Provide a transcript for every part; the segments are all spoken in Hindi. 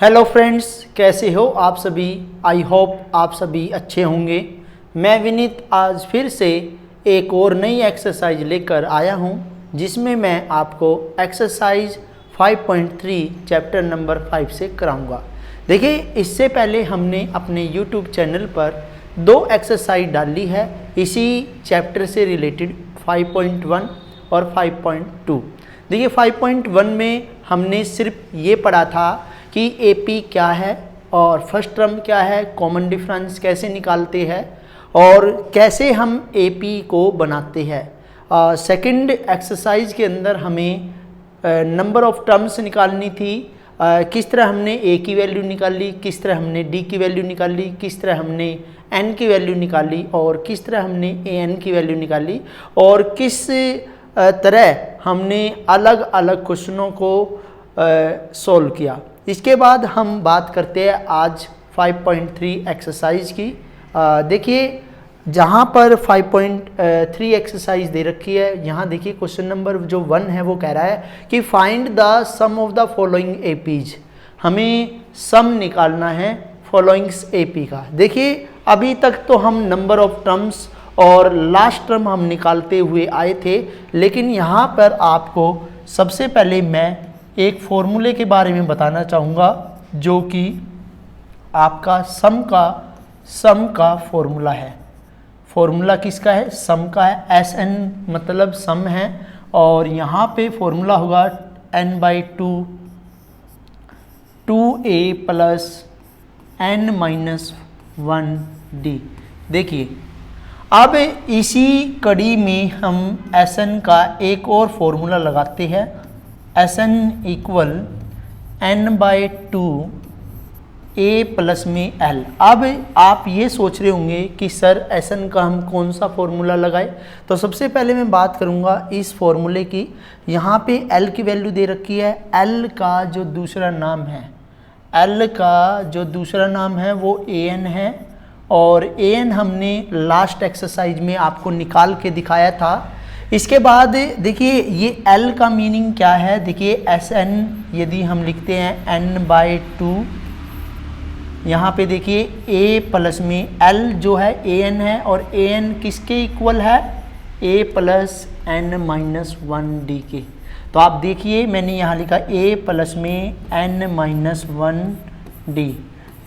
हेलो फ्रेंड्स, कैसे हो आप सभी। आई होप आप सभी अच्छे होंगे। मैं विनीत आज फिर से एक और नई एक्सरसाइज लेकर आया हूं, जिसमें मैं आपको एक्सरसाइज 5.3 चैप्टर नंबर 5 से कराऊंगा। देखिए, इससे पहले हमने अपने यूट्यूब चैनल पर 2 एक्सरसाइज डाली है इसी चैप्टर से रिलेटेड, 5.1 और 5.2। देखिए, 5.1 में हमने सिर्फ ये पढ़ा था कि एपी क्या है और फर्स्ट टर्म क्या है, कॉमन डिफरेंस कैसे निकालते हैं और कैसे हम एपी को बनाते हैं। सेकंड एक्सरसाइज के अंदर हमें नंबर ऑफ टर्म्स निकालनी थी। किस तरह हमने ए की वैल्यू निकाली, किस तरह हमने डी की वैल्यू निकाली, किस तरह हमने एन की वैल्यू निकाली और किस तरह हमने ए एन की वैल्यू निकाली और किस तरह हमने अलग अलग क्वेश्चनों को सॉल्व किया। इसके बाद हम बात करते हैं आज 5.3 एक्सरसाइज की। देखिए, जहाँ पर 5.3 एक्सरसाइज दे रखी है, यहाँ देखिए क्वेश्चन नंबर जो 1 है वो कह रहा है कि find the sum of the following APs. हमें सम निकालना है फॉलोइंग्स एपी का। देखिए, अभी तक तो हम नंबर ऑफ टर्म्स और लास्ट टर्म हम निकालते हुए आए थे, लेकिन यहाँ पर आपको सबसे पहले मैं एक फॉर्मूले के बारे में बताना चाहूँगा, जो कि आपका सम का फॉर्मूला है। फॉर्मूला किसका है? सम का है। एस एन मतलब सम है और यहाँ पे फॉर्मूला होगा n/2 2a प्लस n-1d। देखिए, अब इसी कड़ी में हम एस एन का एक और फॉर्मूला लगाते हैं। S N equal n/2 a plus में l। अब आप ये सोच रहे होंगे कि सर एस एन का हम कौन सा फॉर्मूला लगाए, तो सबसे पहले मैं बात करूँगा इस फॉर्मूले की। यहाँ पे l की वैल्यू दे रखी है। l का जो दूसरा नाम है वो an है और an हमने लास्ट एक्सरसाइज में आपको निकाल के दिखाया था। इसके बाद देखिए, ये L का मीनिंग क्या है। देखिए, Sn यदि हम लिखते हैं n/2, यहाँ पे देखिए a प्लस में L जो है an है और an किसके इक्वल है? a प्लस n-1d के। तो आप देखिए, मैंने यहाँ लिखा a प्लस में n-1d।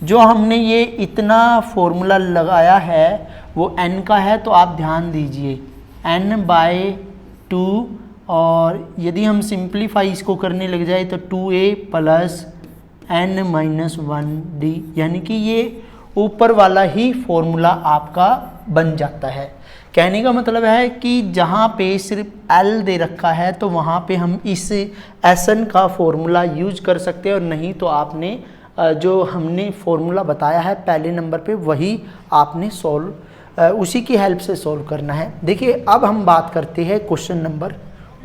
जो हमने ये इतना फॉर्मूला लगाया है वो n का है, तो आप ध्यान दीजिए n/2 और यदि हम सिंप्लीफाई इसको करने लग जाए तो 2a प्लस n-1d, यानी कि ये ऊपर वाला ही फॉर्मूला आपका बन जाता है। कहने का मतलब है कि जहाँ पे सिर्फ l दे रखा है तो वहाँ पे हम इस Sn का फॉर्मूला यूज कर सकते हैं और नहीं तो आपने जो हमने फॉर्मूला बताया है पहले नंबर पे वही आपने उसी की हेल्प से सॉल्व करना है। देखिए, अब हम बात करते हैं क्वेश्चन नंबर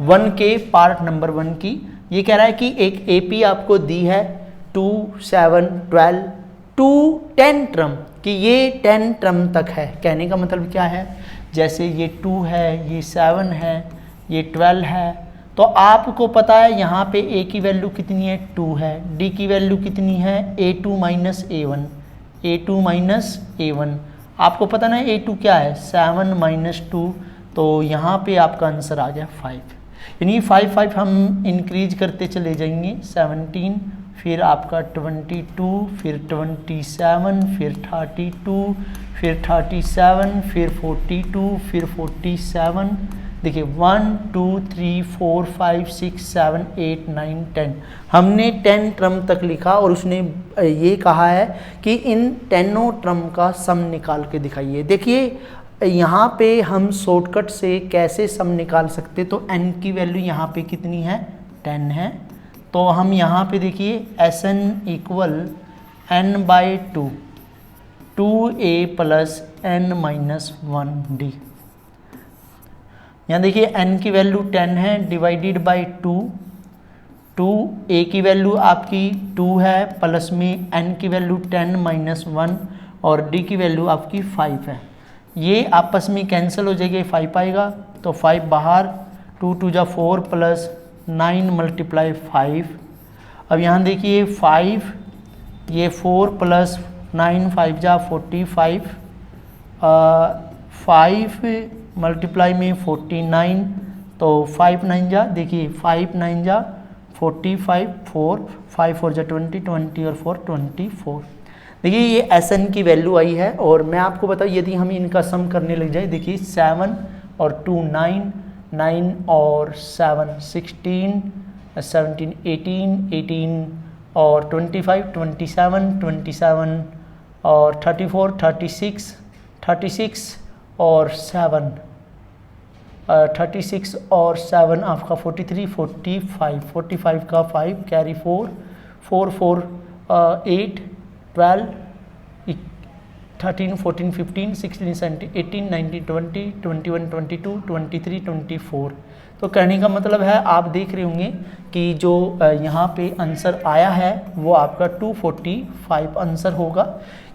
1 के पार्ट नंबर 1 की। ये कह रहा है कि एक एपी आपको दी है 2, 7, 12 टू 10 टर्म, कि ये 10 टर्म तक है। कहने का मतलब क्या है, जैसे ये 2 है, ये 7 है, ये 12 है, तो आपको पता है यहाँ पे a की वैल्यू कितनी है? 2 है। d की वैल्यू कितनी है? a2 minus a1। आपको पता ना a2 क्या है? 7 माइनस 2, तो यहाँ पे आपका आंसर आ गया 5। यानी 5 हम इंक्रीज करते चले जाएंगे। 17, फिर आपका 22, फिर 27, फिर 32, फिर 37, फिर 42, फिर 47। देखिए 1 2 3 4 5 6 7 8 9 10, हमने 10 टर्म तक लिखा और उसने ये कहा है कि इन 10 टर्म का सम निकाल के दिखाइए। देखिए, यहाँ पे हम शॉर्टकट से कैसे सम निकाल सकते, तो n की वैल्यू यहाँ पे कितनी है? 10 है। तो हम यहाँ पे देखिए Sn equal n/2 2a plus n-1d। यहाँ देखिए n की वैल्यू 10 है, डिवाइडेड बाई 2 a की वैल्यू आपकी 2 है, प्लस में n की वैल्यू 10 माइनस 1 और d की वैल्यू आपकी 5 है। ये आपस में कैंसिल हो जाएगी, 5 आएगा तो 5 बाहर, 2 2 जा 4 प्लस 9 मल्टीप्लाई 5। अब यहाँ देखिए 5 ये 4 + 9 5 जा 45, 5 मल्टीप्लाई में 49, तो 5 9 जा देखिए 5 9 जा 45, 4 5 4 जा 20, 20 और 4 24। देखिए ये SN की वैल्यू आई है। और मैं आपको बताऊँ यदि हम इनका सम करने लग जाए, देखिए 7 और 2 9, 9 और 7 16, 17 18, 18 और 25 27, 27 और 34 36, 36 और 7 36 और 7 आपका 43 45, 45 का 5 कैरी 4 4 4 8 12 13 14 15 16 17 18 19 20 21 22 23 24। तो कहने का मतलब है आप देख रहे होंगे कि जो यहाँ पे आंसर आया है वो आपका 245 आंसर होगा।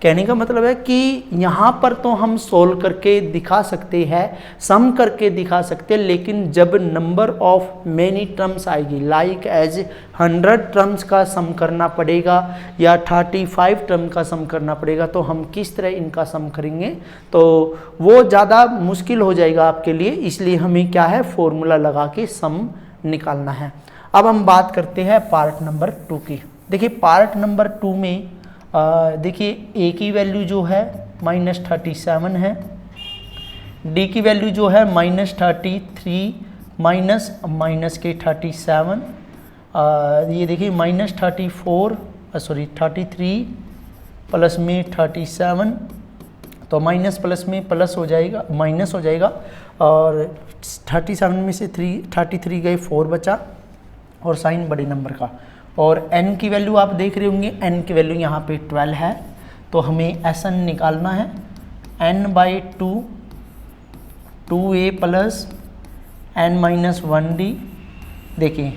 कहने का मतलब है कि यहाँ पर तो हम सोल्व करके दिखा सकते हैं, सम करके दिखा सकते हैं, लेकिन जब नंबर ऑफ मेनी टर्म्स आएगी लाइक एज 100 टर्म्स का सम करना पड़ेगा या 35 टर्म का सम करना पड़ेगा, तो हम किस तरह इनका सम करेंगे, तो वो ज़्यादा मुश्किल हो जाएगा आपके लिए। इसलिए हमें क्या है फॉर्मूला लगा के सम निकालना है। अब हम बात करते हैं पार्ट नंबर 2 की। देखिए पार्ट नंबर 2 में देखिए ए की वैल्यू जो है -37 है, डी की वैल्यू जो है -33 माइनस के 37, ये देखिए -33 प्लस में 37, तो माइनस प्लस में प्लस हो जाएगा, माइनस हो जाएगा, और 37 में से 33 गए 4 बचा और साइन बड़े नंबर का। और n की वैल्यू आप देख रहे होंगे, n की वैल्यू यहाँ पे 12 है, तो हमें SN निकालना है n/2 2a + n-1d। देखिए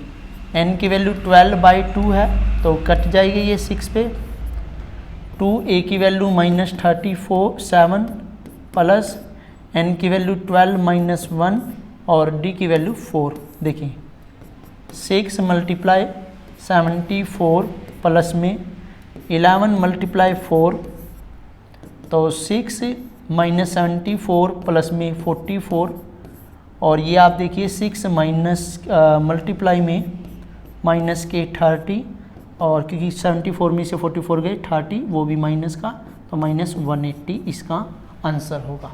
n की वैल्यू 12/2 है तो कट जाएगी ये 6 पे, 2a की वैल्यू -34 प्लस n की वैल्यू 12 - 1 और d की वैल्यू 4। देखिए 6 × 74 प्लस में 11 × 4, तो 6 - 74 प्लस में 44, और ये आप देखिए 6 मल्टीप्लाई में माइनस के 30, और क्योंकि 74 में से 44 गए 30 वो भी माइनस का, तो -180 इसका आंसर होगा।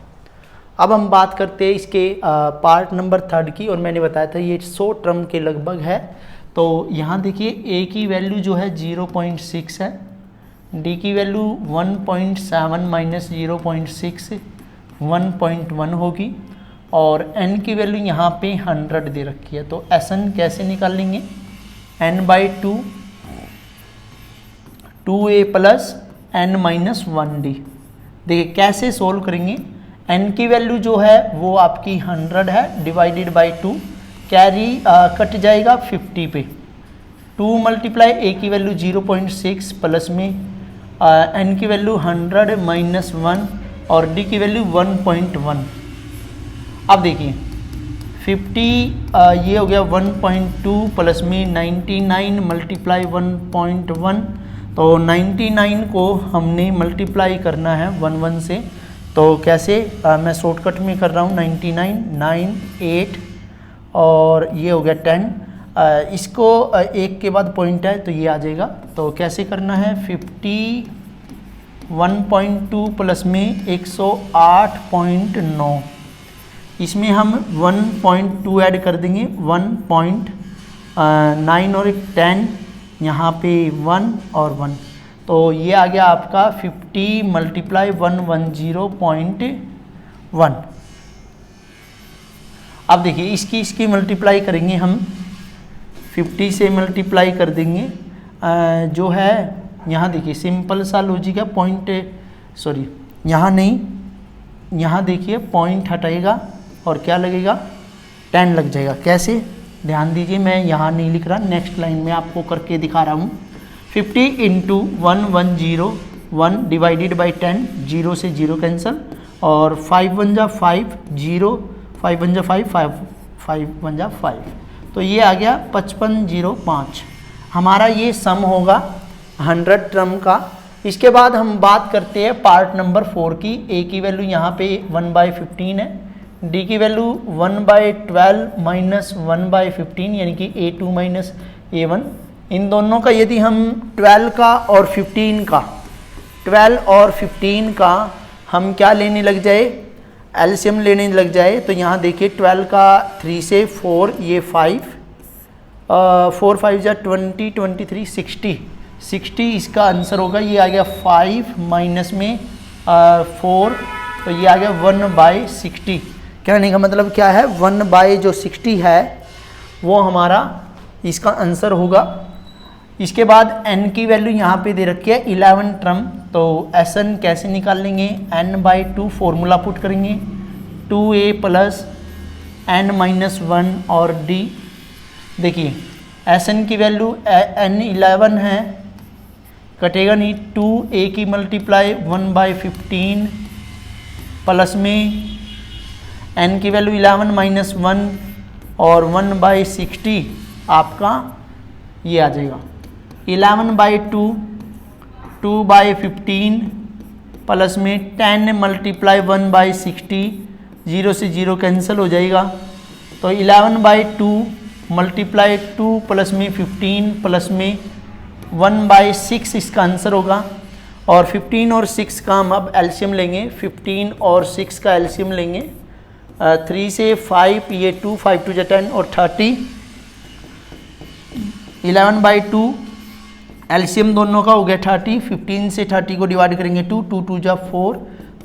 अब हम बात करते हैं इसके पार्ट नंबर 3 की, और मैंने बताया था ये 100 टर्म के लगभग है। तो यहाँ देखिए a की वैल्यू जो है 0.6 है, d की वैल्यू 1.7 - 0.6 1.1 होगी, और n की वैल्यू यहाँ पे 100 दे रखी है। तो SN कैसे निकालेंगे, n/2 2a + n-1d। देखिए कैसे सोल्व करेंगे, n की वैल्यू जो है वो आपकी 100 है, डिवाइडेड बाई 2, कैरी कट जाएगा 50 पे, 2 × a की वैल्यू 0.6 प्लस में n की वैल्यू 100 - 1 और d की वैल्यू 1.1। अब देखिए 50 ये हो गया 1.2 प्लस में 99 × 1.1, तो 99 को हमने मल्टीप्लाई करना है 1 से। तो कैसे, मैं शॉर्टकट में कर रहा हूँ, 99 9 8 और ये हो गया 10, इसको एक के बाद पॉइंट है तो ये आ जाएगा। तो कैसे करना है, 50 1.2 प्लस में 108.9, इसमें हम 1.2 ऐड कर देंगे, 1.9 और 10, यहाँ पे 1 और 1, तो ये आ गया आपका 50 × 110.1। अब देखिए इसकी मल्टीप्लाई करेंगे हम, 50 से मल्टीप्लाई कर देंगे, जो है यहाँ देखिए सिंपल सा लॉजिक है, पॉइंट सॉरी यहाँ नहीं, यहाँ देखिए पॉइंट हटाएगा और क्या लगेगा 10 लग जाएगा। कैसे, ध्यान दीजिए, मैं यहाँ नहीं लिख रहा, नेक्स्ट लाइन में आपको करके दिखा रहा हूँ। 50 × 1 डिवाइडेड बाई 10, 0 से 0 कैंसिल, और 5 1 जा 5, 0 5 1 जा 5, 5 1 जा 5, तो ये आ गया 5505। हमारा ये सम होगा 100 टर्म का, इसके बाद हम बात करते हैं पार्ट नंबर 4 की। ए की वैल्यू यहाँ पे 1/15 है, डी की वैल्यू 1/12 माइनस 1/15 यानी कि A2 माइनस A1। इन दोनों का यदि हम 12 का और 15 का हम क्या लेने लग जाए, एलसीएम लेने लग जाए, तो यहाँ देखिए 12 का 3 से 4 ये 5, 4 5 जा 20 23 60 इसका आंसर होगा। ये आ गया 5 माइनस में 4, तो ये आ गया 1/60। कहने का मतलब क्या है, 1/60 है वो हमारा इसका आंसर होगा। इसके बाद n की वैल्यू यहाँ पे दे रखी है 11 टर्म, तो Sn कैसे निकाल लेंगे, n/2 फॉर्मूला पुट करेंगे, 2a प्लस n-1 और d। देखिए Sn की वैल्यू n 11 है, कटेगा नहीं, 2a की मल्टीप्लाई 1/15 प्लस में n की वैल्यू 11 माइनस 1 और 1/60 आपका ये आ जाएगा 11/2 2/15 प्लस में 10 मल्टीप्लाई 1/60, 0 से 0 कैंसिल हो जाएगा, तो 11/2 मल्टीप्लाई 2 प्लस में 15 प्लस में 1/6 इसका आंसर होगा। और 15 और 6 का हम अब एलसीएम लेंगे, 15 और 6 का एलसीएम लेंगे, 3 से 5 ये 2, 5 2 10 और 30, 11/2 एलसीएम दोनों का हो गया 30, 15 से 30 को डिवाइड करेंगे 2 2 2 जा 4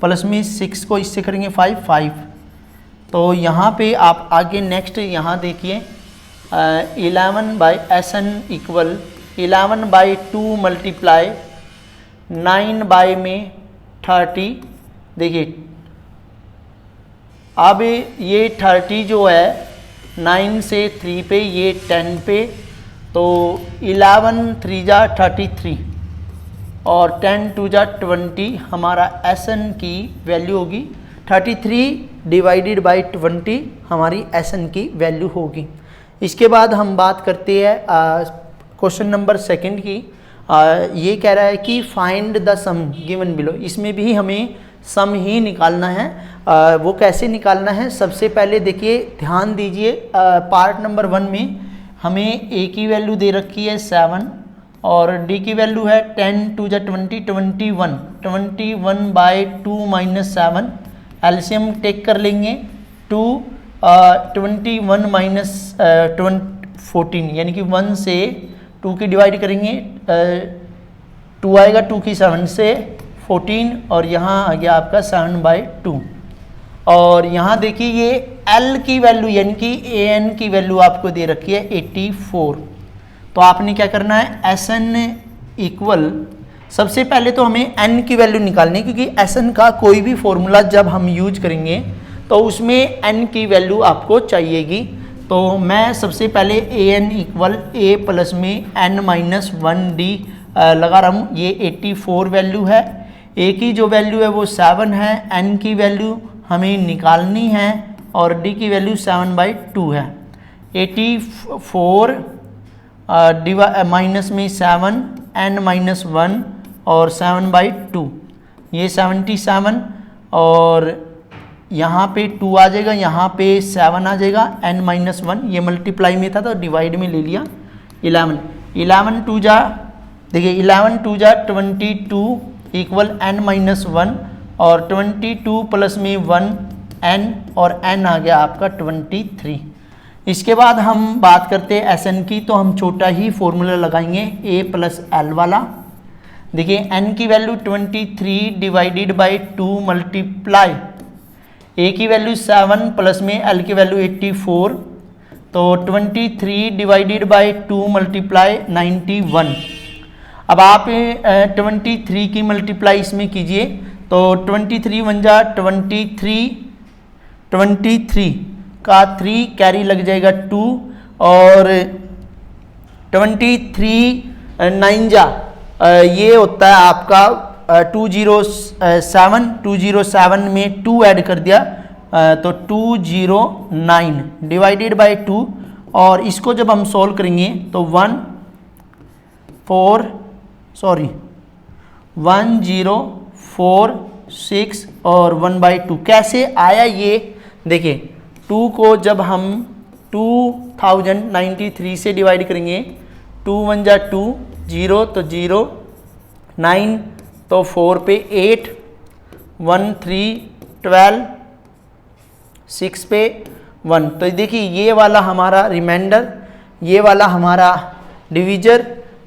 प्लस में 6 को इससे करेंगे 5 5। तो यहाँ पे आप आगे नेक्स्ट यहाँ देखिए 11/Sn इक्वल 11/2 मल्टीप्लाई 9 में 30। देखिए अब ये 30 जो है 9 से 3 पे, ये 10 पे, तो 11 3 जा 33 और 10 2 जा 20 हमारा Sn की वैल्यू होगी। 33 डिवाइडेड बाई 20 हमारी Sn की वैल्यू होगी। इसके बाद हम बात करते हैं क्वेश्चन नंबर 2 की। ये कह रहा है कि find the sum given below. इसमें भी हमें सम ही निकालना है। वो कैसे निकालना है, सबसे पहले देखिए ध्यान दीजिए, पार्ट नंबर 1 में हमें a की वैल्यू दे रखी है 7 और d की वैल्यू है 10 2 जा 20 21/2 माइनस 7, एलसीएम टेक कर लेंगे 2 21 माइनस 14 यानी कि 1 से 2 की डिवाइड करेंगे, 2 आएगा 2 की 7 से 14 और यहाँ आ गया आपका 7/2। और यहाँ देखिए ये L की वैल्यू यानी कि AN की वैल्यू आपको दे रखी है 84। तो आपने क्या करना है, Sn इक्वल, सबसे पहले तो हमें n की वैल्यू निकालनी है, क्योंकि Sn का कोई भी फॉर्मूला जब हम यूज करेंगे तो उसमें n की वैल्यू आपको चाहिएगी। तो मैं सबसे पहले AN इक्वल A प्लस में n-1d लगा रहा हूँ। ये 84 वैल्यू है, A की जो वैल्यू है वो 7 है, n की वैल्यू हमें निकालनी है और d की वैल्यू 7/2 है। 84 माइनस में 7 n-1 और 7/2 ये 77 और यहाँ पे 2 आ जाएगा, यहाँ पे 7 आ जाएगा, n-1 ये मल्टीप्लाई में था तो डिवाइड में ले लिया 11 2 जा, देखिए 11 2 जा 22 इक्वल n-1 और 22 प्लस में 1 n और n आ गया आपका 23। इसके बाद हम बात करते हैं Sn की, तो हम छोटा ही फॉर्मूला लगाएंगे a प्लस एल वाला। देखिए n की value 23 divided by 2 multiply a की वैल्यू 7 प्लस में l की वैल्यू 84, तो 23 डिवाइडेड बाई 2 मल्टीप्लाई 91। अब आप 23 की मल्टीप्लाई इसमें कीजिए, तो 23 1 जा 23 का 3 कैरी लग जाएगा 2 और 23 9 जा ये होता है आपका 207 में 2 ऐड कर दिया तो 209 डिवाइडेड बाय 2 और इसको जब हम सॉल्व करेंगे तो 1 1046 और 1/2 कैसे आया ये देखिए। 2 को जब हम 2093 से डिवाइड करेंगे, 2 1 जा 2, 0 तो 0, 9 तो 4 पे 8, 1 3 12, 6 पे 1। तो देखिए ये वाला हमारा रिमाइंडर, ये वाला हमारा डिवीजर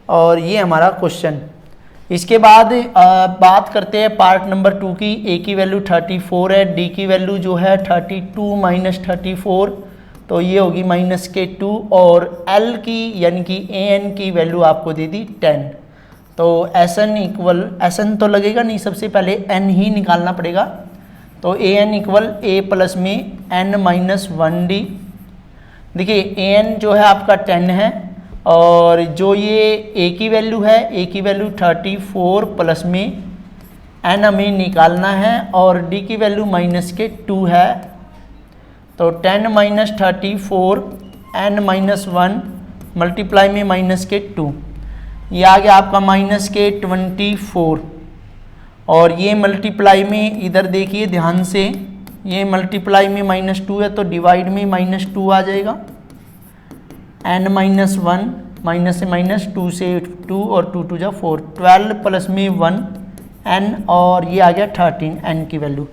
और ये हमारा क्वेश्चन। इसके बाद बात करते हैं पार्ट नंबर 2 की। ए की वैल्यू 34 है, डी की वैल्यू जो है 32 माइनस 34, तो ये होगी -2, और एल की यानी कि ए एन की वैल्यू आपको दे दी 10। तो S N equal, S N तो लगेगा नहीं, सबसे पहले एन ही निकालना पड़ेगा। तो A N equal A plus में एन माइनस 1d। देखिए ए एन जो है आपका 10 है, और जो ये ए की वैल्यू है, ए की वैल्यू 34 प्लस में एन हमें निकालना है, और डी की वैल्यू -2 है। तो 10 माइनस 34 एन माइनस 1 मल्टीप्लाई में -2, ये आ गया आपका -24, और ये मल्टीप्लाई में इधर देखिए ध्यान से, ये मल्टीप्लाई में -2 है तो डिवाइड में -2 आ जाएगा। n माइनस 1 माइनस से माइनस 2 से 2 और 2 2 जा 4, 12 प्लस में 1 n, और ये आ गया 13 n की वैल्यू।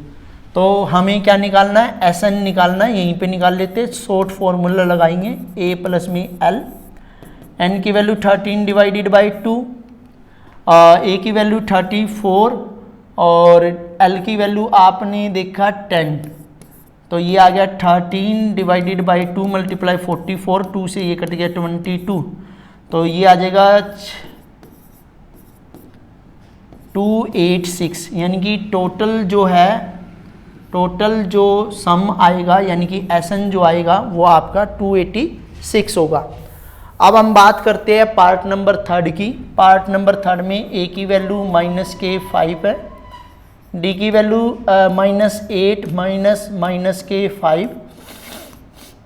तो हमें क्या निकालना है, एस एन निकालना है। यहीं पे निकाल लेते हैं, शॉर्ट फॉर्मूला लगाएंगे, a प्लस में l, n की वैल्यू 13 डिवाइडेड बाई 2, a की वैल्यू 34 और l की वैल्यू आपने देखा 10, तो ये आ गया 13 डिवाइडेड बाई 2 मल्टीप्लाई 44, 2 से ये कट गया 22, तो ये आ जाएगा 286। यानी कि टोटल जो है, टोटल जो सम आएगा यानी कि एस एन जो आएगा वो आपका 286 होगा। अब हम बात करते हैं पार्ट नंबर 3 की। पार्ट नंबर 3 में ए की वैल्यू -5 है, डी की वैल्यू -8 माइनस के 5।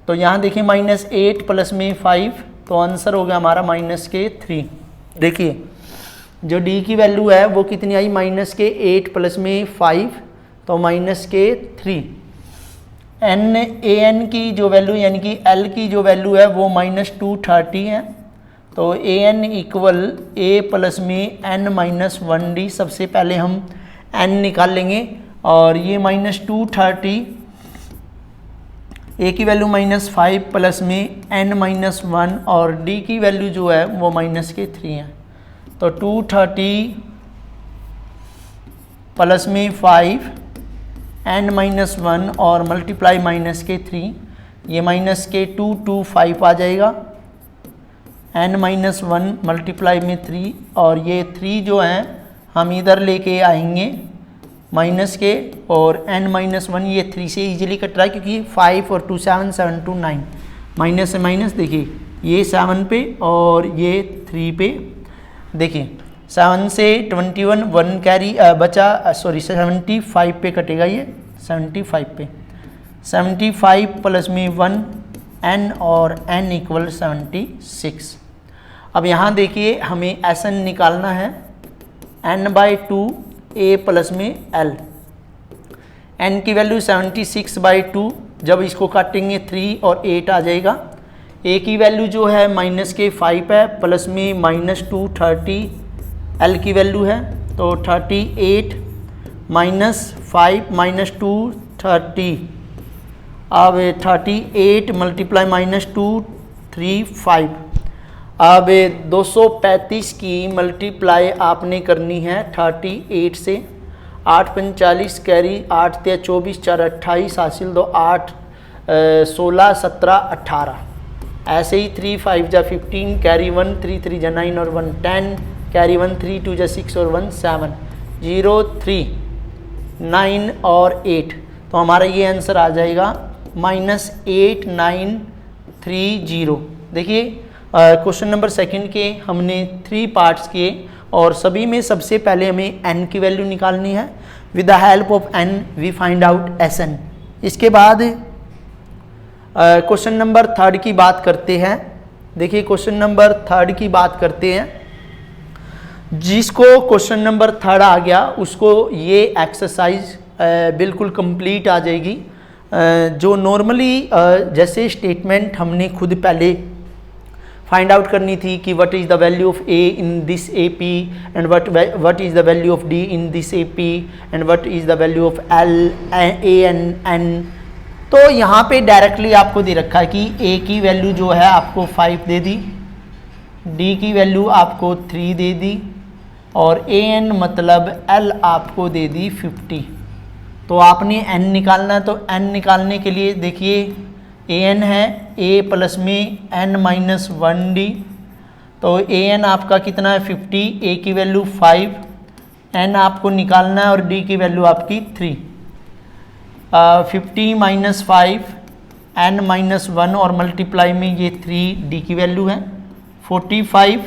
तो यहाँ देखिए -8 प्लस में 5, तो आंसर हो गया हमारा -3। देखिए जो डी की वैल्यू है वो कितनी आई, -8 प्लस में 5, तो -3। एन ए एन की जो वैल्यू यानी कि एल की जो वैल्यू है वो -230 है, तो A N equal A plus में एन माइनस 1d। सबसे पहले हम n निकाल लेंगे, और ये -230, a की वैल्यू -5 प्लस में n माइनस 1, और d की वैल्यू जो है वो -3 है। तो 230 प्लस में 5 n माइनस 1 और मल्टीप्लाई -3, ये -225 आ जाएगा, n माइनस 1 मल्टीप्लाई में 3, और ये 3 जो है हम इधर लेके आएंगे माइनस के, और n माइनस 1 ये 3 से इजीली कट रहा है क्योंकि 5 और 2 7 7 2 9, माइनस से माइनस देखिए ये 7 पे और ये 3 पे। देखिए 7 से 21 1 कैरी बचा, सॉरी 75 पे कटेगा, ये 75 पे 75 प्लस में 1 n और n इक्वल 76। अब यहाँ देखिए हमें एस एन निकालना है, n/2 a प्लस में l, n की वैल्यू 76/2, जब इसको काटेंगे 3 और 8 आ जाएगा। a की वैल्यू जो है -5 है, प्लस में -230 l की वैल्यू है, तो 38 -5 -230, अब 38 मल्टीप्लाई -235। अब 235 की मल्टीप्लाई आपने करनी है 38 से, 8 45 कैरी 8 × 24 4 28 हासिल, दो 8 16 17 18, ऐसे ही 3 5 जा 15 कैरी 1 3 3 जा 9 और 1 10 कैरी 1 3 2 जा 6 और 1 7 0 3 9 और 8, तो हमारा ये आंसर आ जाएगा -8930। देखिए क्वेश्चन नंबर 2 के हमने 3 पार्ट्स किए, और सभी में सबसे पहले हमें n की वैल्यू निकालनी है। With the help of n we find out Sn। इसके बाद क्वेश्चन नंबर 3 की बात करते हैं। देखिए क्वेश्चन नंबर 3 की बात करते हैं। जिसको क्वेश्चन नंबर 3 आ गया उसको ये एक्सरसाइज बिल्कुल कंप्लीट आ जाएगी। जो नॉर्मली जैसे स्टेटमेंट हमने खुद पहले फाइंड आउट करनी थी कि what is the value of A in this A P and what is the value of D in this A P and what is the value of L A N N. तो यहाँ पे डायरेक्टली आपको दे रखा है कि ए की वैल्यू जो है आपको 5 दे दी, डी की वैल्यू आपको 3 दे दी और ए एन मतलब एल आपको दे दी 50। तो आपने एन निकालना है, तो एन निकालने के लिए देखिए ए एन है ए प्लस में एन माइनस 1d, तो ए एन आपका कितना है 50, ए की वैल्यू 5, एन आपको निकालना है और डी की वैल्यू आपकी 3। 50 माइनस 5 एन माइनस 1 और मल्टीप्लाई में ये 3 डी की वैल्यू है, 45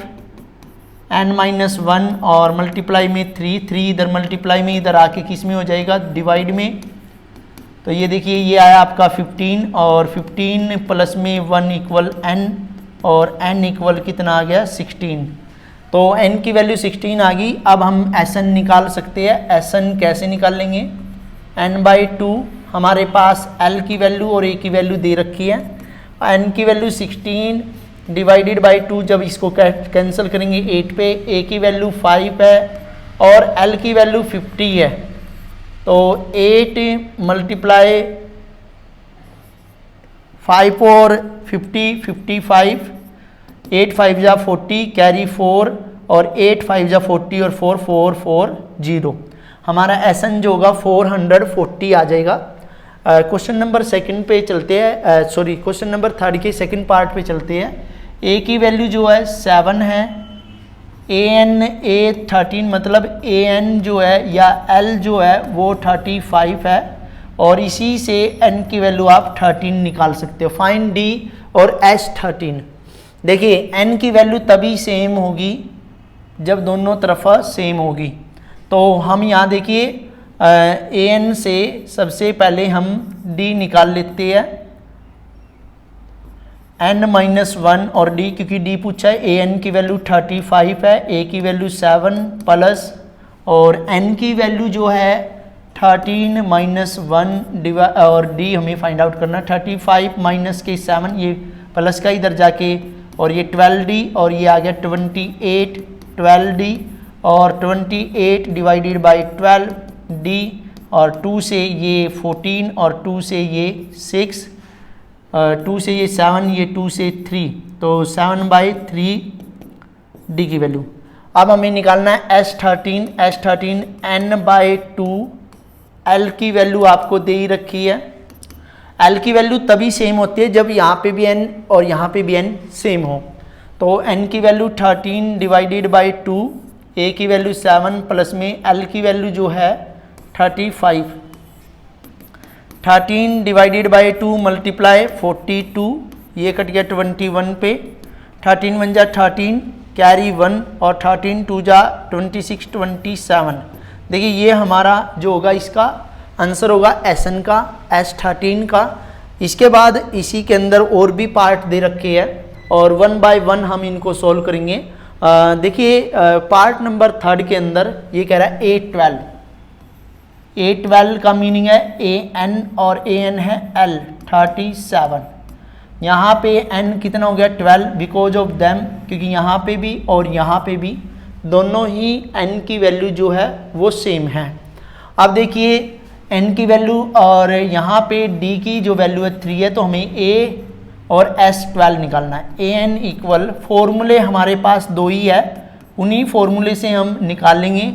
एन माइनस 1 और मल्टीप्लाई में 3 इधर मल्टीप्लाई में इधर आके किस में हो जाएगा डिवाइड में। तो ये देखिए ये आया आपका 15 और 15 प्लस में 1 इक्वल n और n इक्वल कितना आ गया 16। तो n की वैल्यू 16 आ गई। अब हम Sn निकाल सकते हैं। Sn कैसे निकाल लेंगे, n/2 हमारे पास l की वैल्यू और a की वैल्यू दे रखी है। n की वैल्यू 16 डिवाइडेड बाई 2, जब इसको कैंसिल करेंगे 8 पे, a की वैल्यू 5 है और l की वैल्यू 50 है। तो 8 मल्टीप्लाई 5 और 50 55, 8 5 जा 40 कैरी 4 और 8 5 जा 40 और 4 4 4 0। हमारा Sn जो होगा 440 आ जाएगा। क्वेश्चन नंबर सेकंड पे चलते हैं, सॉरी क्वेश्चन नंबर 3 के सेकंड पार्ट पे चलते हैं। a की वैल्यू जो है 7 है, a 13 मतलब an जो है या l जो है वो 35 है और इसी से n की वैल्यू आप 13 निकाल सकते हो। फाइंड d और s13। देखिए n की वैल्यू तभी सेम होगी जब दोनों तरफ सेम होगी। तो हम यहाँ देखिए an से सबसे पहले हम d निकाल लेते हैं, n-1 और d, क्योंकि d पूछा है। an की वैल्यू 35 है, a की वैल्यू 7 प्लस और n की वैल्यू जो है 13 माइनस 1 और d हमें फाइंड आउट करना। 35 माइनस के 7 ये प्लस का इधर जाके और ये 12d और ये आ गया 28 12d और 28 डिवाइडेड बाई 12d और 2 से ये 14 और 2 से ये 6, 2 से ये 7, ये 2 से 3, तो 7/3 डी की वैल्यू। अब हमें निकालना है S13 n/2, L की वैल्यू आपको दे ही रखी है। L की वैल्यू तभी सेम होती है जब यहाँ पे भी n और यहाँ पे भी n सेम हो। तो n की वैल्यू 13 डिवाइडेड बाई 2, a की वैल्यू 7 प्लस में L की वैल्यू जो है 35, 13 डिवाइडेड बाई 2 मल्टीप्लाई 42, ये कट गया 21 पे, 13 1 जा 13 कैरी 1 और 13 2 जा 26 27। देखिए ये हमारा जो होगा इसका आंसर होगा Sn का, S13 का। इसके बाद इसी के अंदर और भी पार्ट दे रखे हैं और 1 बाय 1 हम इनको सोल्व करेंगे। देखिए पार्ट नंबर 3 के अंदर ये कह रहा है A12। A12 का मीनिंग है an और an है l 37। यहाँ पे n कितना हो गया 12 बिकॉज ऑफ देम, क्योंकि यहाँ पे भी और यहाँ पे भी दोनों ही n की वैल्यू जो है वो सेम है। अब देखिए n की वैल्यू और यहाँ पे d की जो वैल्यू है 3 है, तो हमें a और S12 निकालना है। an इक्वल फॉर्मूले हमारे पास 2 ही है, उन्हीं फॉर्मूले से हम निकाल लेंगे।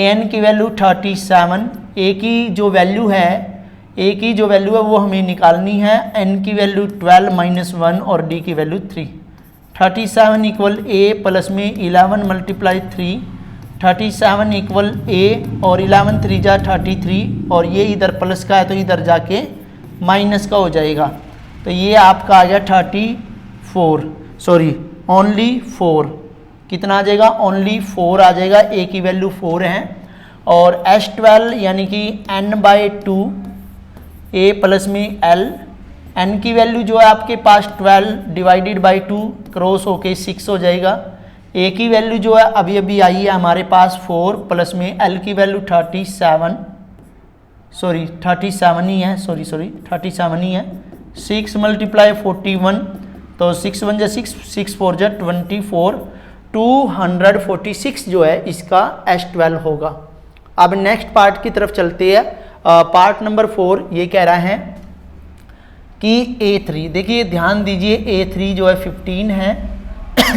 an की वैल्यू 37, a की जो वैल्यू है वो हमें निकालनी है, n की वैल्यू 12 माइनस 1 और d की वैल्यू 3। 37 इक्वल a प्लस में 11 मल्टीप्लाई 3, 37 इक्वल a और 11 3 जा 33 और ये इधर प्लस का है तो इधर जाके माइनस का हो जाएगा। तो ये आपका आ गया 34, सॉरी ओनली 4। कितना आ जाएगा, ओनली 4 आ जाएगा। a की वैल्यू 4 है और S12 यानी कि n/2 a प्लस में l, n की वैल्यू जो है आपके पास 12 डिवाइडेड बाई 2 क्रॉस होके 6 हो जाएगा। ए की वैल्यू जो है अभी अभी आई है हमारे पास 4 प्लस में एल की वैल्यू 37 ही है, 37 ही है। 6 मल्टीप्लाई 41, तो 6 1 जा 6, 6 4 जा 24, 246 जो है इसका S12 होगा। अब नेक्स्ट पार्ट की तरफ चलते हैं। पार्ट नंबर 4 ये कह रहा है कि A3, देखिए ध्यान दीजिए A3 जो है 15 है।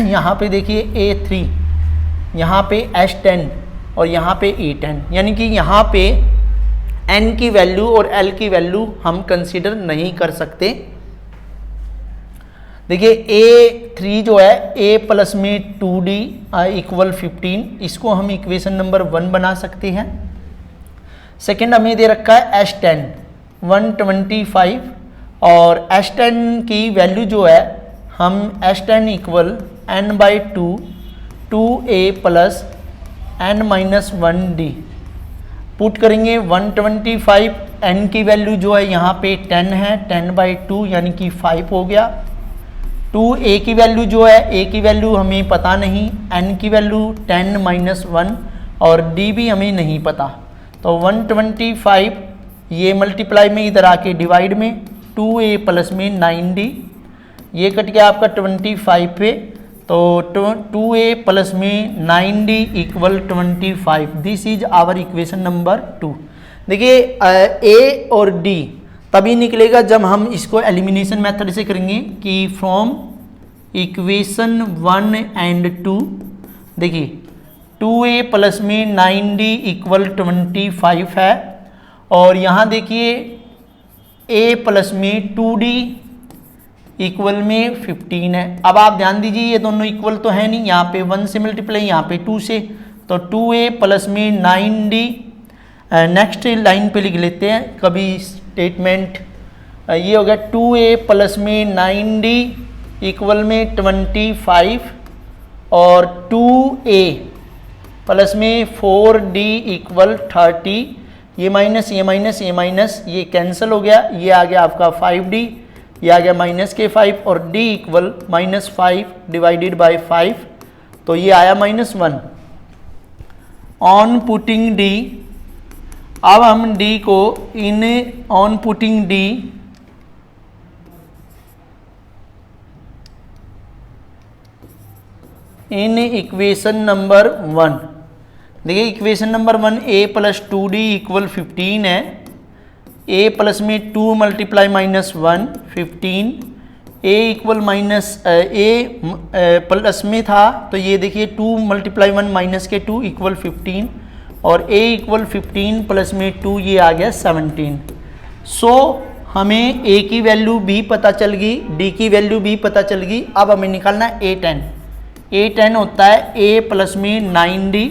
यहाँ पे देखिए A3, यहाँ पे S10 और यहाँ पे A10, यानी कि यहाँ पे N की वैल्यू और L की वैल्यू हम कंसीडर नहीं कर सकते। देखिए A3 जो है A प्लस में 2D इक्वल 15, इसको हम इक्वेशन नंबर 1 बना सकते हैं। सेकेंड हमें दे रखा है S10 125, और S10 की वैल्यू जो है हम S10 equal n/2 2A plus n-1D put करेंगे। 125 n की वैल्यू जो है यहाँ पे 10 है, 10/2 यानी कि 5 हो गया। 2A की वैल्यू जो है A की वैल्यू हमें पता नहीं, n की वैल्यू 10-1 और D भी हमें नहीं पता। तो 125 ये मल्टीप्लाई में इधर आके डिवाइड में 2A प्लस में 9D, ये कट गया आपका 25 पे, तो 2A प्लस में 9D equal 25। This is our equation number 2। देखिए A और D तभी निकलेगा जब हम इसको एलिमिनेशन मेथड से करेंगे कि फ्रॉम इक्वेशन 1 एंड 2, देखिए 2A प्लस में 9D इक्वल 25 है, और यहाँ देखिए A प्लस में 2D इक्वल में 15 है। अब आप ध्यान दीजिए ये दोनों इक्वल तो है नहीं, यहाँ पे 1 से मल्टीप्लाई, यहाँ पे 2 से, तो 2A प्लस में 9D। नेक्स्ट लाइन पे लिख लेते हैं कभी स्टेटमेंट, ये हो गया 2A प्लस में 9D इक्वल में 25, और 2A प्लस में 4D इक्वल 30। ये माइनस ये माइनस ये माइनस ये कैंसिल हो गया, ये आ गया आपका 5D, ये आ गया -5, और D इक्वल -5 डिवाइडेड बाय 5, तो ये आया -1। ऑन पुटिंग D, अब हम D को on putting D in equation number 1, देखिए equation number 1 A plus 2D equal 15 है। A प्लस में 2 multiply -1 15, A equal A plus में था तो ये देखिए 2 मल्टीप्लाई 1 माइनस के 2 इक्वल 15, और A इक्वल 15 प्लस में 2, ये आ गया 17। सो हमें A की वैल्यू भी पता चल गई, D की वैल्यू भी पता चल गई। अब हमें निकालना है A10। A10 होता है A प्लस में 9D।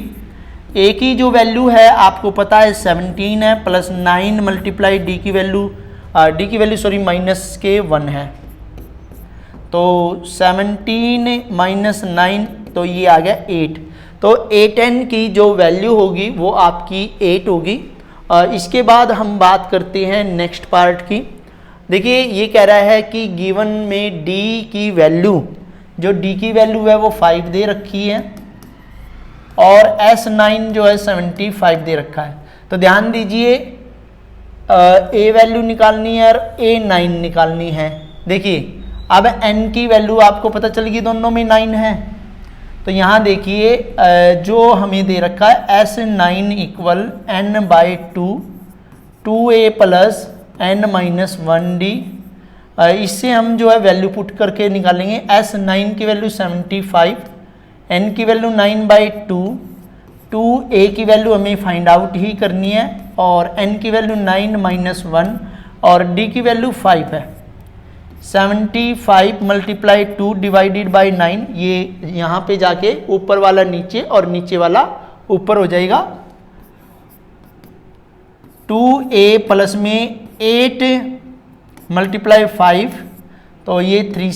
A की जो वैल्यू है आपको पता है 17 है, प्लस 9 मल्टीप्लाई D की वैल्यू सॉरी -1 है, तो 17 माइनस 9, तो ये आ गया 8। तो A10 की जो वैल्यू होगी वो आपकी 8 होगी। इसके बाद हम बात करते हैं नेक्स्ट पार्ट की। देखिए ये कह रहा है कि गिवन में D की वैल्यू, जो D की वैल्यू है वो 5 दे रखी है, और S9 जो है 75 दे रखा है। तो ध्यान दीजिए A वैल्यू निकालनी है और A9 निकालनी है। देखिए अब N की वैल्यू आपको पता चलेगी, दोनों में 9 है, तो यहाँ देखिए जो हमें दे रखा है S9 equal n/2 2A plus n-1D। इससे हम जो है वैल्यू पुट करके निकालेंगे। S9 की वैल्यू 75, N की वैल्यू 9/2, 2A की वैल्यू हमें फाइंड आउट ही करनी है, और N की वैल्यू 9-1, और D की वैल्यू 5 है। 75 मल्टीप्लाई 2 डिवाइडेड बाई 9, ये यहाँ पे जाके ऊपर वाला नीचे और नीचे वाला ऊपर हो जाएगा। 2A प्लस में 8 मल्टीप्लाई 5, तो ये 3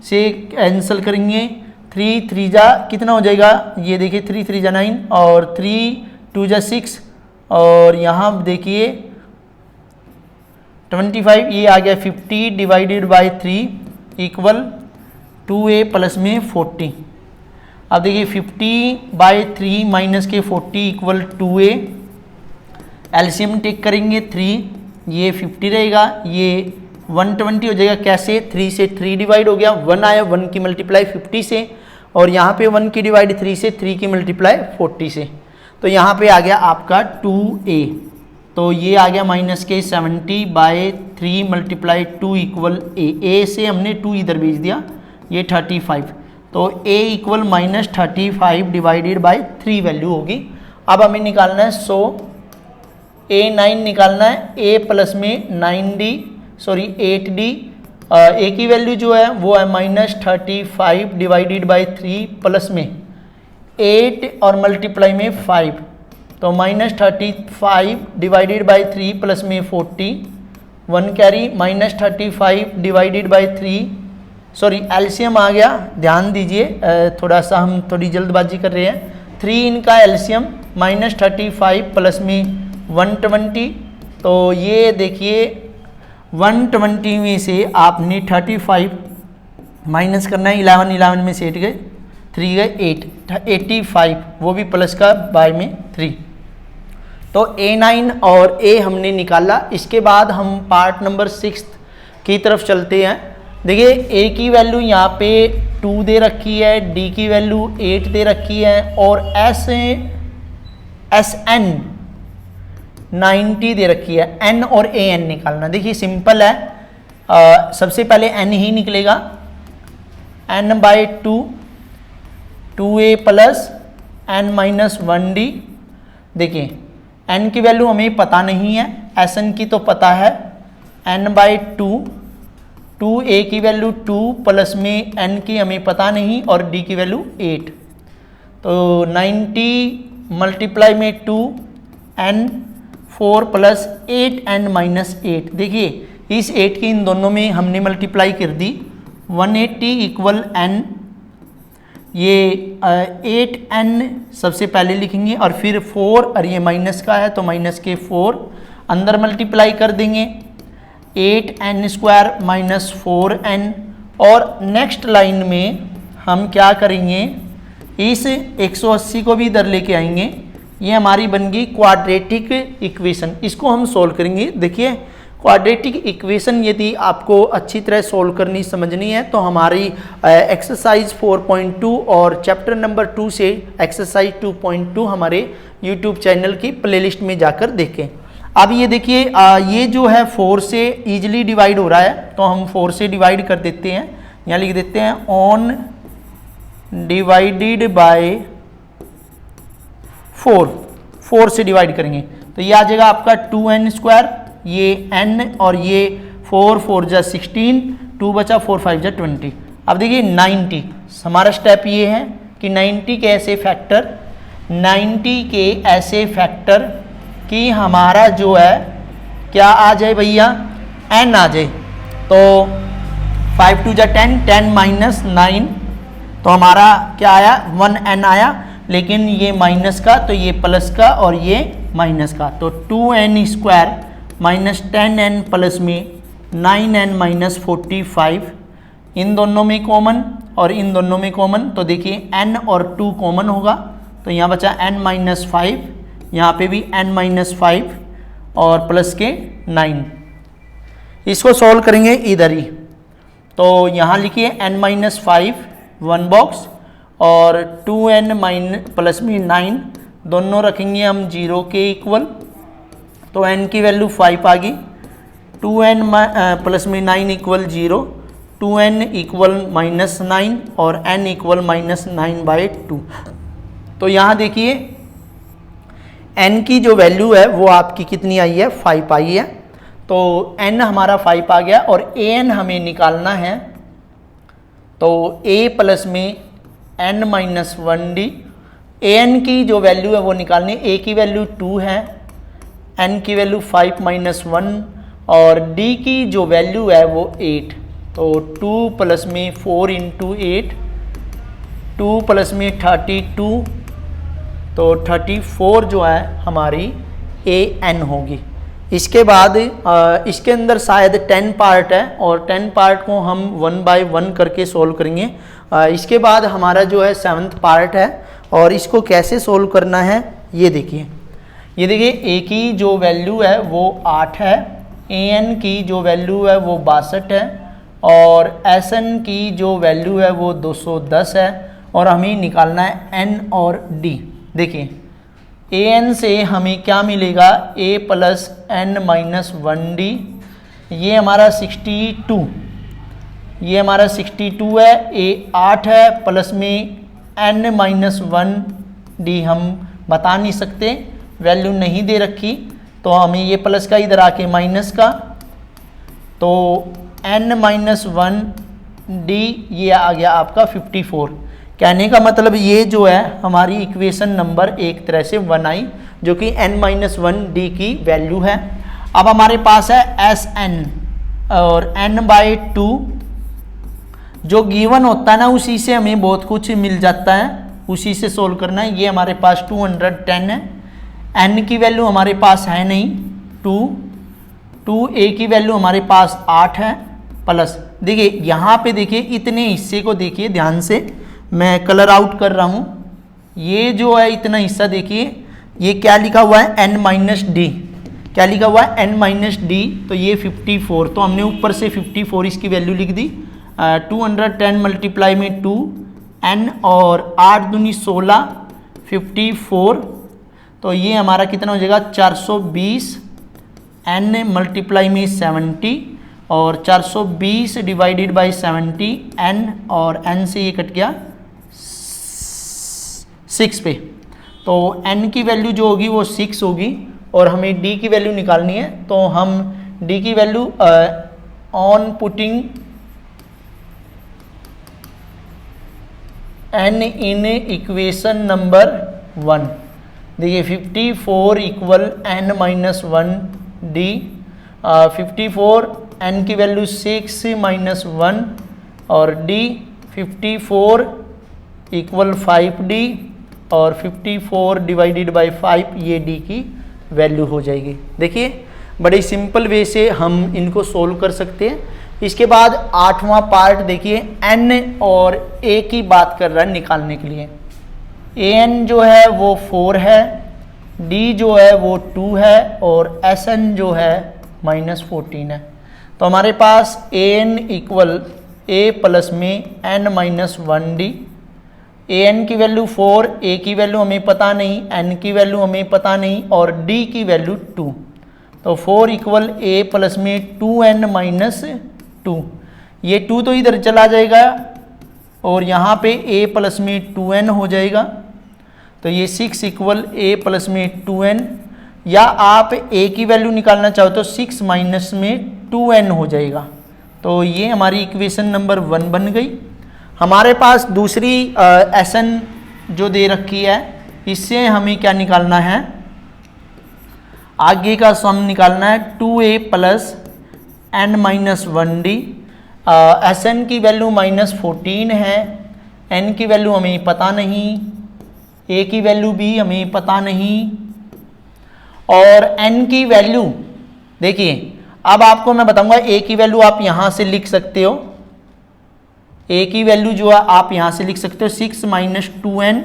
से कैंसिल करेंगे, 3 जा कितना हो जाएगा, ये देखिए 3 जा 9, और 3 जा 6, और यहाँ देखिए 25, ये आ गया 50 divided by 3 equal 2A plus में 40। अब देखिए 50/3 माइनस के 40 इक्वल 2a, एलसीएम टेक करेंगे 3, ये 50 रहेगा, ये 120 हो जाएगा। कैसे? 3 से 3 डिवाइड हो गया, 1 आया, 1 की मल्टीप्लाई 50 से, और यहाँ पे 1 की डिवाइड 3 से, 3 की मल्टीप्लाई 40 से, तो यहाँ पे आ गया आपका 2a। तो ये आ गया माइनस के 70/3 मल्टीप्लाई 2 इक्वल a से हमने 2 इधर भेज दिया, ये 35, तो a equal -35 divided by 3 value होगी। अब हमें निकालना है 100, a9 निकालना है, a प्लस में 8d, a की वैल्यू जो है वो है -35 डिवाइडेड बाय 3 प्लस में 8 और मल्टीप्लाई में 5, तो -35 डिवाइडेड बाय 3 प्लस में 40, 1 carry, -35 divided by 3, sorry LCM आ गया, ध्यान दीजिए, थोड़ा सा हम थोड़ी जल्दबाजी कर रहे हैं। 3 इनका एलसीएम -35 प्लस में 120, तो ये देखिए 120 में से आपने 35 माइनस करना है, 11 में से 8 गए, 3 गए 8, 85, वो भी प्लस का बाय में 3। तो A9 और A हमने निकाला। इसके बाद हम पार्ट नंबर 6 की तरफ चलते हैं। देखिए A की वैल्यू यहाँ पे 2 दे रखी है, D की वैल्यू 8 दे रखी है, और SN 90 दे रखी है। N और AN निकालना, देखिए सिंपल है, सबसे पहले N ही निकलेगा, n/2, 2a प्लस n-1d। देखिए n की वैल्यू हमें पता नहीं है, Sn की तो पता है, n/2, 2a की वैल्यू 2 प्लस में n की हमें पता नहीं, और d की वैल्यू 8, तो 90 मल्टीप्लाई में 2 n 4 प्लस 8n-8। देखिए इस 8 की इन दोनों में हमने मल्टीप्लाई कर दी, 180 इक्वल n, ये 8n सबसे पहले लिखेंगे, और फिर 4, और ये माइनस का है तो माइनस के 4 अंदर मल्टीप्लाई कर देंगे, 8n² माइनस 4n, और नेक्स्ट लाइन में हम क्या करेंगे, इस 180 को भी इधर लेके आएंगे, ये हमारी बन गई क्वाड्रेटिक इक्वेशन। इसको हम सोल्व करेंगे। देखिए क्वाड्रेटिक इक्वेशन यदि आपको अच्छी तरह सोल्व करनी समझनी है तो हमारी एक्सरसाइज 4.2 और चैप्टर नंबर 2 से एक्सरसाइज 2.2 हमारे यूट्यूब चैनल की प्लेलिस्ट में जाकर देखें। अब ये देखिए ये जो है 4 से ईजिली डिवाइड हो रहा है, तो हम 4 से डिवाइड कर देते हैं, यहाँ लिख देते हैं ऑन डिवाइडेड बाय 4 से डिवाइड करेंगे तो ये आ जाएगा आपका 2n², ये n और ये 4 जा 16, 2 बचा 4 5 जा 20। अब देखिए 90, हमारा स्टेप ये है कि 90 के ऐसे फैक्टर, 90 के ऐसे फैक्टर कि हमारा जो है क्या आ जाए भैया, n आ जाए, तो 5 2 जा 10, 10 माइनस 9, तो हमारा क्या आया 1n आया, लेकिन ये माइनस का तो ये प्लस का और ये माइनस का, तो 2n² माइनस 10n प्लस में 9n माइनस 45, इन दोनों में कॉमन और इन दोनों में कॉमन, तो देखिए n और 2 कॉमन होगा, तो यहाँ बचा n-5, यहाँ पे भी n-5 और प्लस के 9। इसको सॉल्व करेंगे इधर ही, तो यहाँ लिखिए n-5 1 बॉक्स और 2n प्लस में 9 दोनों रखेंगे हम 0 के इक्वल, तो n की वैल्यू 5 आ गई, 2n प्लस में 9 इक्वल 0, 2n इक्वल -9 और n इक्वल -9/2। तो यहाँ देखिए n की जो वैल्यू है वो आपकी कितनी आई है, 5 आई है, तो n हमारा 5 आ गया, और an हमें निकालना है, तो a प्लस में n-1d, an की जो वैल्यू है वो निकालनी, a की वैल्यू 2 है, n की वैल्यू 5 - 1 और d की जो वैल्यू है वो 8, तो 2 प्लस में 4 × 8, 2 प्लस में 32, तो 34 जो है हमारी an होगी। इसके बाद इसके अंदर शायद 10 पार्ट है, और 10 पार्ट को हम 1 बाय 1 करके सोल्व करेंगे। इसके बाद हमारा जो है 7th पार्ट है और इसको कैसे सोल्व करना है ये देखिए। ये देखिए ए की जो वैल्यू है वो 8 है, ए एन की जो वैल्यू है वो 62 है और एस एन की जो वैल्यू है वो 210 है और हमें निकालना है एन और डी। देखिए ए एन से हमें क्या मिलेगा, ए प्लस एन माइनस 1D, ये हमारा 62, ये हमारा 62 है, ए 8 है प्लस में एन माइनस 1D हम बता नहीं सकते, वैल्यू नहीं दे रखी तो हमें ये प्लस का इधर आके माइनस का, तो एन माइनस 1D ये आ गया आपका 54। कहने का मतलब ये जो है हमारी इक्वेशन नंबर एक तरह से 1 आई जो कि n माइनस 1D की वैल्यू है। अब हमारे पास है एस एन और n/2 जो गिवन होता है ना उसी से हमें बहुत कुछ मिल जाता है, उसी से सोल्व करना है। ये हमारे पास 210 है, n की वैल्यू हमारे पास है नहीं 2, a की वैल्यू हमारे पास 8 है प्लस, देखिए यहाँ पे देखिए इतने हिस्से को देखिए ध्यान से, मैं कलर आउट कर रहा हूँ, ये जो है इतना हिस्सा देखिए, ये क्या लिखा हुआ है n माइनस डी, क्या लिखा हुआ है n माइनस डी, तो ये 54, तो हमने ऊपर से 54 इसकी वैल्यू लिख दी। 210 मल्टीप्लाई में 2 n और 8 दूनी 16 54, तो ये हमारा कितना हो जाएगा 420 n मल्टीप्लाई में 70 और 420 डिवाइडेड बाई 70 n और n से ये कट गया 6 पे, तो n की वैल्यू जो होगी वो 6 होगी और हमें d की वैल्यू निकालनी है। तो हम d की value on putting n in equation number 1, देखिए 54 equal n minus 1D, 54 n की वैल्यू 6 माइनस 1 और d 54 इक्वल 5D और 54 डिवाइडेड बाई 5 ये d की वैल्यू हो जाएगी। देखिए बड़े सिंपल वे से हम इनको सोल्व कर सकते हैं। इसके बाद 8वां पार्ट देखिए, n और a की बात कर रहा है निकालने के लिए। an जो है वो 4 है, d जो है वो 2 है और sn जो है माइनस 14 है। तो हमारे पास an इक्वल a प्लस में n माइनस 1D, an की वैल्यू 4, a की वैल्यू हमें पता नहीं, n की वैल्यू हमें पता नहीं और d की वैल्यू 2, तो 4 इक्वल a प्लस में 2n माइनस 2, ये 2 तो इधर चला जाएगा और यहाँ पे a प्लस में 2n हो जाएगा, तो ये 6 इक्वल a प्लस में 2n, या आप a की वैल्यू निकालना चाहो तो 6 माइनस में 2n हो जाएगा। तो ये हमारी इक्वेशन नंबर 1 बन गई। हमारे पास दूसरी Sn जो दे रखी है, इससे हमें क्या निकालना है, आगे का सम निकालना है 2a plus n minus 1D। Sn की वैल्यू माइनस 14 है, n की वैल्यू हमें पता नहीं, a की वैल्यू भी हमें पता नहीं और n की वैल्यू देखिए, अब आपको मैं बताऊंगा a की वैल्यू आप यहां से लिख सकते हो, a की वैल्यू जो है आप यहां से लिख सकते हो 6 माइनस 2n।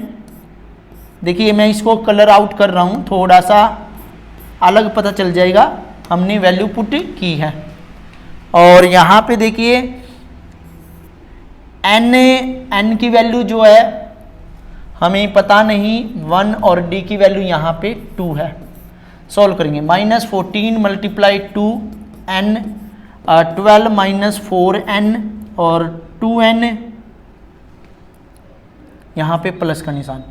देखिए मैं इसको कलर आउट कर रहा हूं, थोड़ा सा अलग पता चल जाएगा, हमने वैल्यू पुट की है। और यहाँ पे देखिए n की वैल्यू जो है हमें पता नहीं, 1 और d की वैल्यू यहाँ पे 2 है। सॉल्व करेंगे, minus 14 multiply 2n, 12 minus 4n और 2n, यहाँ पे प्लस का निशान,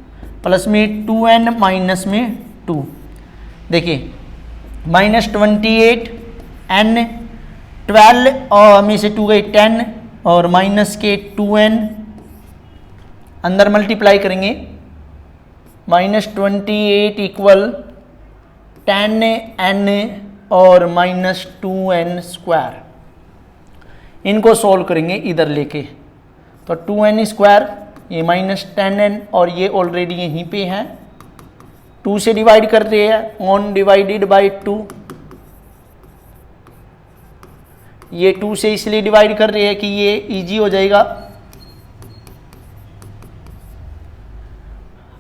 प्लस में 2n माइनस में 2, देखिए माइनस 28 n, 12 और में से 2 गई 10 और माइनस के 2n, अंदर मल्टीप्लाई करेंगे, माइनस 28 इक्वल 10n और माइनस 2n स्क्वायर, इनको सोल्व करेंगे इधर लेके, तो 2n स्क्वायर, ये माइनस 10n और ये ऑलरेडी यहीं पे है, 2 से डिवाइड कर रहे हैं, ऑन डिवाइडेड बाई 2, ये 2 से इसलिए डिवाइड कर रहे हैं कि ये इजी हो जाएगा,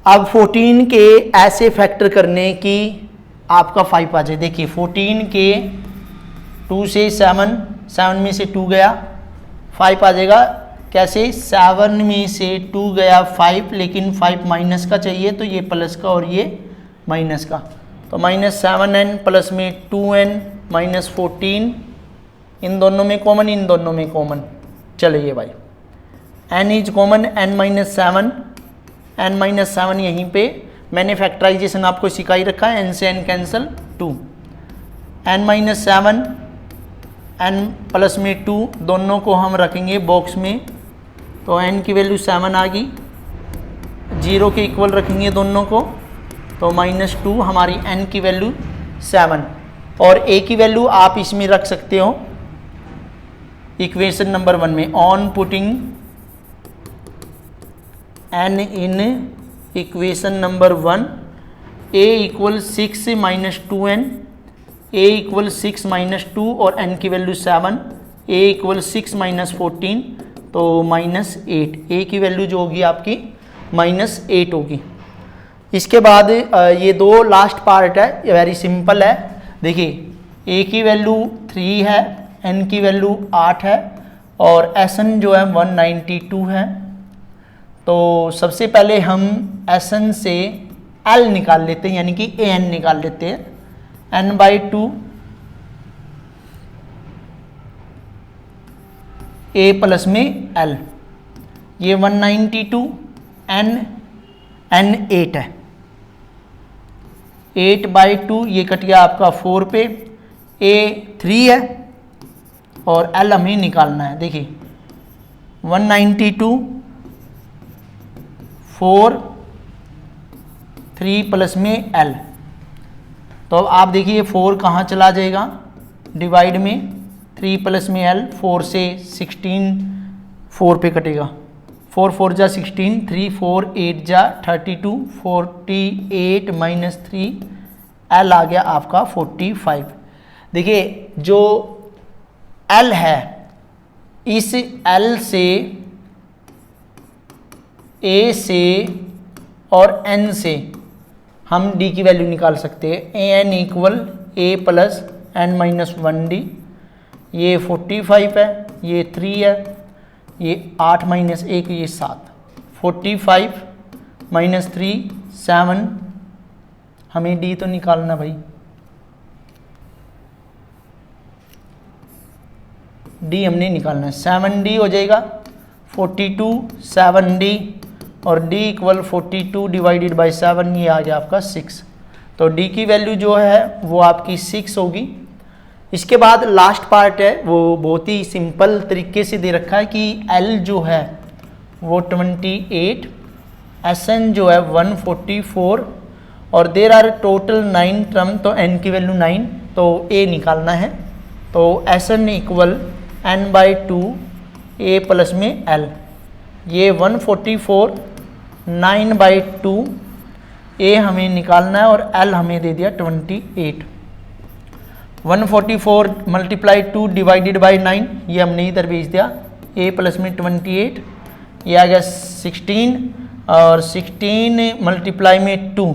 अब 14 के ऐसे फैक्टर करने की आपका 5 आ जाए। देखिए 14 के 2 से 7 में से 2 गया 5 आ जाएगा। कैसे 7 में से 2 गया 5, लेकिन 5 माइनस का चाहिए तो ये प्लस का और ये माइनस का, तो -7n प्लस में 2n -14, इन दोनों में कॉमन, इन दोनों में कॉमन, चलिए भाई n इज कॉमन, n-7 यहीं पे मैंने फैक्टराइजेशन आपको सिखाई रखा है, n से n cancel 2, n-7 n plus में 2 दोनों को हम रखेंगे बॉक्स में, तो n की वैल्यू 7 आ गई, 0 के इक्वल रखेंगे दोनों को, तो -2 हमारी n की वैल्यू 7, और a की वैल्यू आप इसमें रख सकते हो इक्वेशन नंबर 1 में, on putting n in equation number 1, a equal 6 - 2n, a equal 6 - 2 और n की वैल्यू 7, a इक्वल 6 - 14 तो -8, a की वैल्यू जो होगी आपकी -8 होगी। इसके बाद ये दो लास्ट पार्ट है, ये वेरी सिंपल है। देखिए a की वैल्यू 3 है, n की वैल्यू 8 है और Sn जो है 192 है। तो सबसे पहले हम Sn से L निकाल लेते हैं, यानी कि An निकाल लेते हैं, n/2 a प्लस में L, ये 192, n 8 है, 8/2 ये कट गया आपका 4 पे, a 3 है और L हमें निकालना है। देखिए 192 4 3 प्लस में L, तो अब आप देखिए 4 कहाँ चला जाएगा डिवाइड में, 3 प्लस में L, 4 से 16 4 पे कटेगा, 4 4 जा 16, 3 4 8 जा 32, 48 - 3 L आ गया आपका 45। देखिए जो L है, इस L से A से और N से हम D की वैल्यू निकाल सकते हैं, An equal A plus n - 1D, ये 45 है, ये 3 है, ये 8 - 1 ये 7, 45 - 3 7, हमें D तो निकालना भाई, D हमने निकालना है, 7D हो जाएगा, 42 7D और D इक्वल 42 डिवाइडेड बाई 7, ये आ गया आपका 6, तो D की वैल्यू जो है वो आपकी 6 होगी। इसके बाद लास्ट पार्ट है, वो बहुत ही सिंपल तरीके से दे रखा है कि L जो है वो 28, Sn जो है 144 और देर आर टोटल 9 टर्म, तो n की वैल्यू 9, तो A निकालना है, तो Sn equal n/2 A plus में L, ये 144 9/2 A हमें निकालना है और L हमें दे दिया 28, 144 × 2 डिवाइडेड बाई 9, ये हमने इधर भेज दिया, A प्लस में 28, ये आ गया 16 और 16 × में 2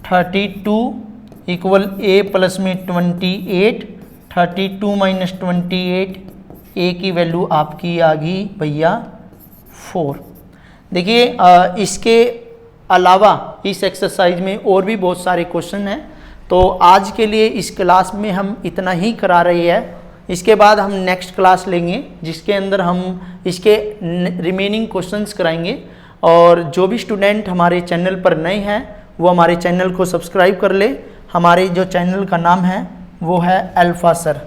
32 इक्वल A प्लस में 28, 32 - 28 A की वैल्यू आपकी आ गई भैया 4। देखिए इसके अलावा इस एक्सरसाइज में और भी बहुत सारे क्वेश्चन हैं, तो आज के लिए इस क्लास में हम इतना ही करा रहे हैं। इसके बाद हम नेक्स्ट क्लास लेंगे जिसके अंदर हम इसके रिमेनिंग क्वेश्चंस कराएंगे, और जो भी स्टूडेंट हमारे चैनल पर नए हैं वो हमारे चैनल को सब्सक्राइब कर ले। हमारे जो चैनल का नाम है वो है अल्फा सर।